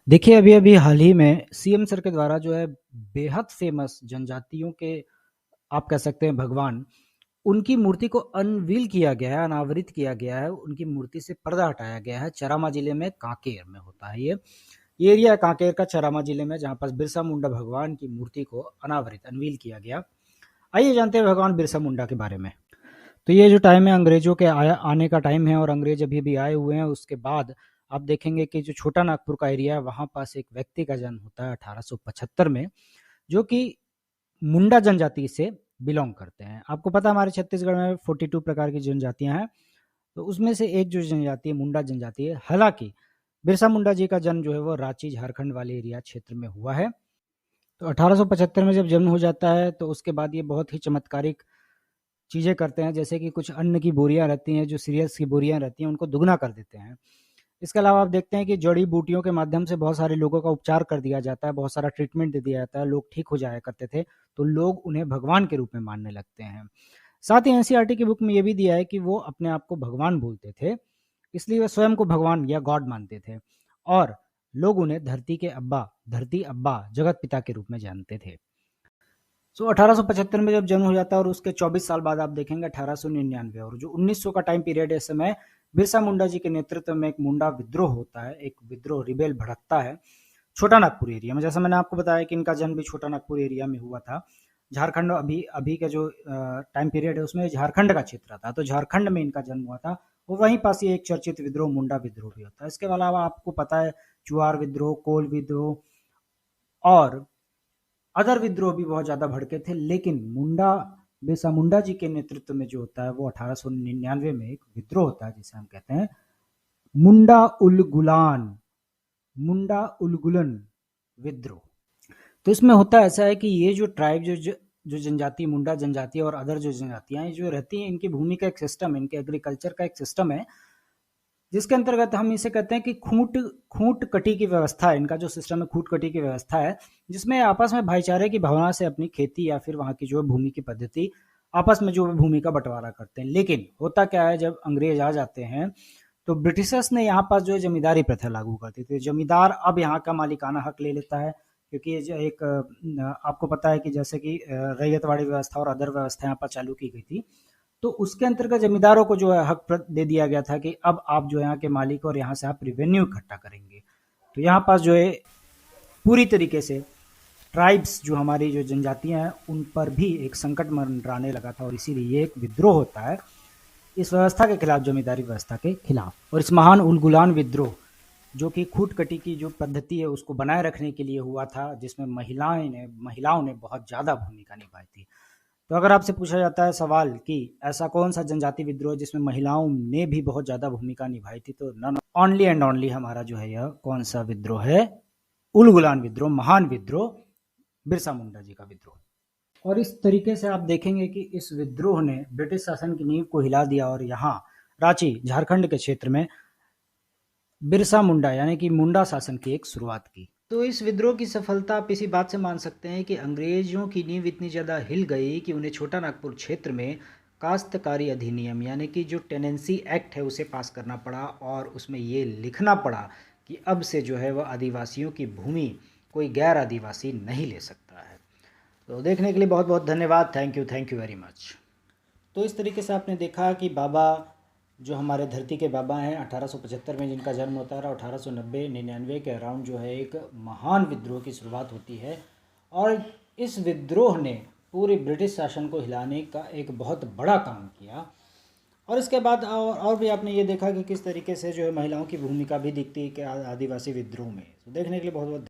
देखिए, अभी-अभी हाल ही में सीएम सर के द्वारा जो है बेहद फ़ेमस जनजातियों के आप कह सकते हैं भगवान, उनकी मूर्ति को अनवील किया गया है, अनावृत किया गया है, उनकी मूर्ति से पर्दा हटाया गया है। चरामा जिले में कांकेर में होता है ये। ये एरिया है कांकेर का चरामा जिले में जहाँ पर बिरसा मुंडा भगवान की मूर्ति को अनावृत अनवील किया गया। आइए जानते हैं भगवान बिरसा मुंडा के बारे में। तो ये जो टाइम है अंग्रेजों के आने का टाइम है और अंग्रेज अभी-अभी आए हुए हैं। उसके बाद आप देखेंगे कि जो छोटा नागपुर का एरिया है वहाँ पास एक व्यक्ति का जन्म होता है 1875 में, जो कि मुंडा जनजाति से बिलोंग करते हैं। आपको पता है हमारे छत्तीसगढ़ में 42 प्रकार की जनजातियाँ हैं, तो उसमें से एक जो जनजाति है मुंडा जनजाति है। हालाँकि बिरसा मुंडा जी का जन्म जो है वो रांची, झारखंड वाले एरिया क्षेत्र में हुआ है। तो 1875 में जब जन्म हो जाता है तो उसके बाद ये बहुत ही चमत्कारिक चीज़ें करते हैं, जैसे कि कुछ अन्न की बोरियाँ रहती हैं, जो सीरियल्स की बोरियाँ रहती हैं, उनको दुगना कर देते हैं। इसके अलावा आप देखते हैं कि जड़ी-बूटियों के माध्यम से बहुत सारे लोगों का उपचार कर दिया जाता है, बहुत सारा ट्रीटमेंट दे दिया जाता है, लोग ठीक हो जाया करते थे, तो लोग उन्हें भगवान के रूप में मानने लगते हैं। साथ ही एनसीईआरटी की बुक में ये भी दिया है कि वो अपने आप को भगवान बोलते थे, इसलिए वे स्वयं को भगवान या गॉड मानते थे और लोग उन्हें धरती अब्बा, जगत पिता के रूप में जानते थे। 1875 में जब जन्म हो जाता है और उसके 24 साल बाद आप देखेंगे 1899 और जो 1900 का टाइम पीरियड है, इस समय बिरसा मुंडा जी के नेतृत्व में एक मुंडा विद्रोह होता है, एक विद्रोह रिबेल भड़कता है छोटा नागपुर एरिया में। जैसा मैंने आपको बताया कि इनका जन्म भी छोटा नागपुर एरिया में हुआ था। झारखंड अभी अभी का जो टाइम पीरियड है उसमें झारखंड का क्षेत्र था, तो झारखंड में इनका जन्म हुआ था और वहीं पास ही एक चर्चित विद्रोह मुंडा विद्रोह भी होता है। इसके अलावा आपको पता है चुआर विद्रोह, कोल विद्रोह और अदर विद्रोह भी बहुत ज़्यादा भड़के थे, लेकिन बिरसा मुंडा जी के नेतृत्व में जो होता है वो 1899 में एक विद्रोह होता है जिसे हम कहते हैं मुंडा उलगुलान मुंडा उलगुलन विद्रोह। तो इसमें होता ऐसा है कि ये जो ट्राइब जो जनजाति मुंडा जनजाति और अदर जो जनजातियां जो रहती हैं, इनकी भूमि का एक सिस्टम है, इनके एग्रीकल्चर का एक सिस्टम है, जिसके अंतर्गत हम इसे कहते हैं कि खूंट खूंट कटी की व्यवस्था है। इनका जो सिस्टम है खूंट कटी की व्यवस्था है, जिसमें आपस में भाईचारे की भावना से अपनी खेती या फिर वहाँ की जो है भूमि की पद्धति आपस में जो है भूमि का बंटवारा करते हैं। लेकिन होता क्या है, जब अंग्रेज आ जाते हैं तो ब्रिटिशर्स ने यहाँ पास जो है जमींदारी प्रथा लागू कर दी थी। जमींदार अब यहाँ का मालिकाना हक ले लेता है, क्योंकि ये जो एक आपको पता है कि जैसे कि रैयतवाड़ी व्यवस्था और अदर व्यवस्था यहाँ पर चालू की गई थी, तो उसके अंतर्गत जमींदारों को जो है हक दे दिया गया था कि अब आप जो यहाँ के मालिक और यहाँ से आप रेवेन्यू इकट्ठा करेंगे। तो यहाँ पास जो है पूरी तरीके से ट्राइब्स जो हमारी जो जनजातियां हैं उन पर भी एक संकट मंडराने लगा था और इसीलिए ये एक विद्रोह होता है इस व्यवस्था के खिलाफ, जमींदारी व्यवस्था के खिलाफ। और इस महान उलगुलान विद्रोह जो कि खूट कटी की जो पद्धति है उसको बनाए रखने के लिए हुआ था, जिसमें महिलाओं ने बहुत ज़्यादा भूमिका निभाई थी। तो अगर आपसे पूछा जाता है सवाल कि ऐसा कौन सा जनजाति विद्रोह जिसमें महिलाओं ने भी बहुत ज़्यादा भूमिका निभाई थी, तो नन ओनली एंड ओनली हमारा जो है यह कौन सा विद्रोह है, उलगुलान विद्रोह, महान विद्रोह, बिरसा मुंडा जी का विद्रोह। और इस तरीके से आप देखेंगे कि इस विद्रोह ने ब्रिटिश शासन की नींव को हिला दिया और यहाँ रांची झारखंड के क्षेत्र में बिरसा मुंडा यानी कि मुंडा शासन की एक शुरुआत की। तो इस विद्रोह की सफलता आप इसी बात से मान सकते हैं कि अंग्रेजों की नींव इतनी ज़्यादा हिल गई कि उन्हें छोटा नागपुर क्षेत्र में काश्तकारी अधिनियम यानी कि जो टेनेंसी एक्ट है उसे पास करना पड़ा और उसमें ये लिखना पड़ा कि अब से जो है वह आदिवासियों की भूमि कोई गैर आदिवासी नहीं ले सकता है। तो देखने के लिए बहुत बहुत धन्यवाद। Thank you very much. तो इस तरीके से आपने देखा कि बाबा जो हमारे धरती के बाबा हैं 1875 में जिनका जन्म होता है और 1890-99 के अराउंड जो है एक महान विद्रोह की शुरुआत होती है और इस विद्रोह ने पूरे ब्रिटिश शासन को हिलाने का एक बहुत बड़ा काम किया। और इसके बाद और भी आपने ये देखा कि किस तरीके से जो है महिलाओं की भूमिका भी दिखती है कि आदिवासी विद्रोह में। तो देखने के लिए बहुत बहुत